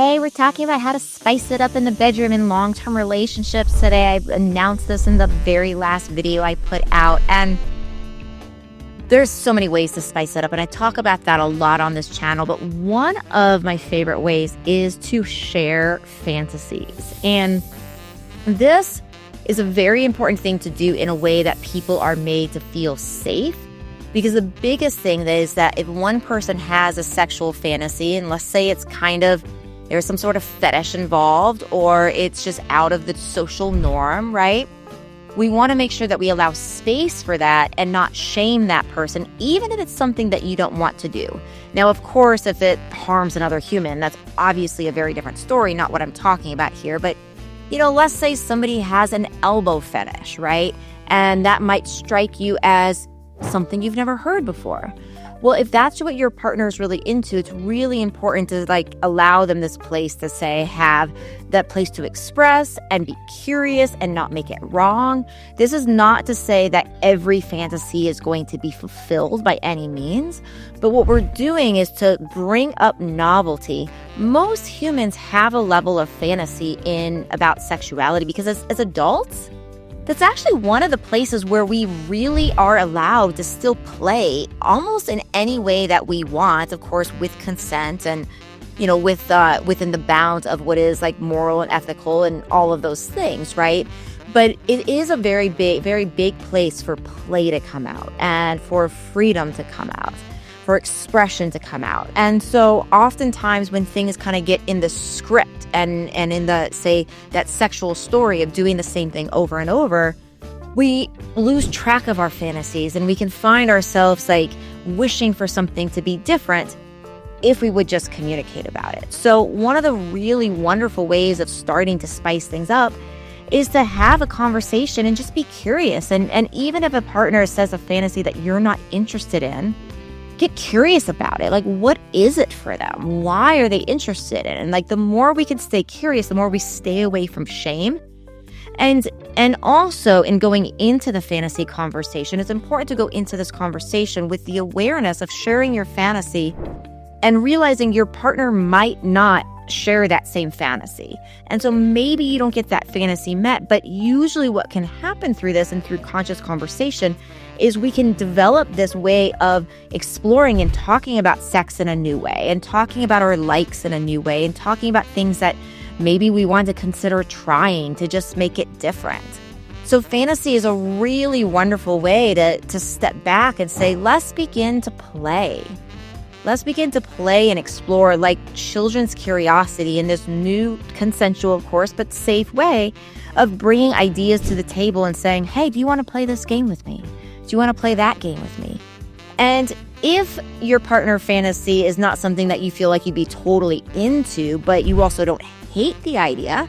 Hey, we're talking about how to spice it up in the bedroom in long-term relationships today. I announced this in the very last video I put out, and there's so many ways to spice it up, and I talk about that a lot on this channel, but one of my favorite ways is to share fantasies. And this is a very important thing to do in a way that people are made to feel safe. Because the biggest thing is that if one person has a sexual fantasy, and let's say it's there's some sort of fetish involved, or it's just out of the social norm, right? We want to make sure that we allow space for that and not shame that person, even if it's something that you don't want to do. Now, of course, if it harms another human, that's obviously a very different story, not what I'm talking about here. But, let's say somebody has an elbow fetish, right? And that might strike you as something you've never heard before. Well, if that's what your partner is really into, it's really important to allow them this place to have that place to express and be curious and not make it wrong. This is not to say that every fantasy is going to be fulfilled by any means, but what we're doing is to bring up novelty. Most humans have a level of fantasy about sexuality because as adults, that's actually one of the places where we really are allowed to still play almost in any way that we want, of course, with consent and, within the bounds of what is moral and ethical and all of those things, right? But it is a very big place for play to come out and for freedom to come out, for expression to come out. And so oftentimes when things kind of get in the script and in that sexual story of doing the same thing over and over, we lose track of our fantasies and we can find ourselves wishing for something to be different if we would just communicate about it. So one of the really wonderful ways of starting to spice things up is to have a conversation and just be curious. And even if a partner says a fantasy that you're not interested in, get curious about it. What is it for them? Why are they interested in it? And the more we can stay curious, the more we stay away from shame. And also in going into the fantasy conversation, it's important to go into this conversation with the awareness of sharing your fantasy and realizing your partner might not share that same fantasy. And so maybe you don't get that fantasy met, but usually what can happen through this and through conscious conversation is we can develop this way of exploring and talking about sex in a new way and talking about our likes in a new way and talking about things that maybe we want to consider trying to just make it different. So fantasy is a really wonderful way to step back and say, let's begin to play. Let's begin to play and explore children's curiosity in this new consensual, of course, but safe way of bringing ideas to the table and saying, hey, do you want to play this game with me? Do you want to play that game with me? And if your partner fantasy is not something that you feel like you'd be totally into, but you also don't hate the idea,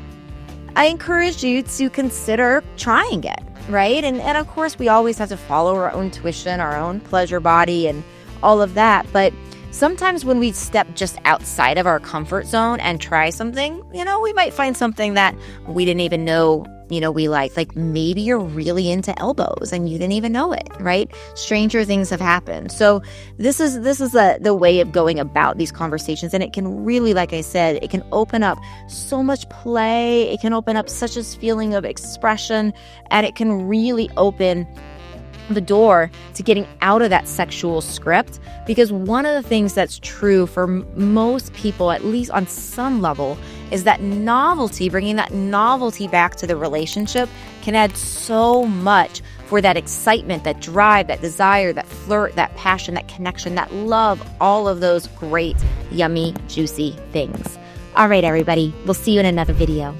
I encourage you to consider trying it, right? And of course, we always have to follow our own intuition, our own pleasure body and all of that. But sometimes when we step just outside of our comfort zone and try something, we might find something that we didn't even know, we like. Maybe you're really into elbows and you didn't even know it, right? Stranger things have happened. So this is the way of going about these conversations. And it can really, like I said, it can open up so much play. It can open up such a feeling of expression, and it can really open the door to getting out of that sexual script. Because one of the things that's true for most people, at least on some level, is that novelty, bringing that novelty back to the relationship, can add so much for that excitement, that drive, that desire, that flirt, that passion, that connection, that love, all of those great, yummy, juicy things. All right, everybody, we'll see you in another video.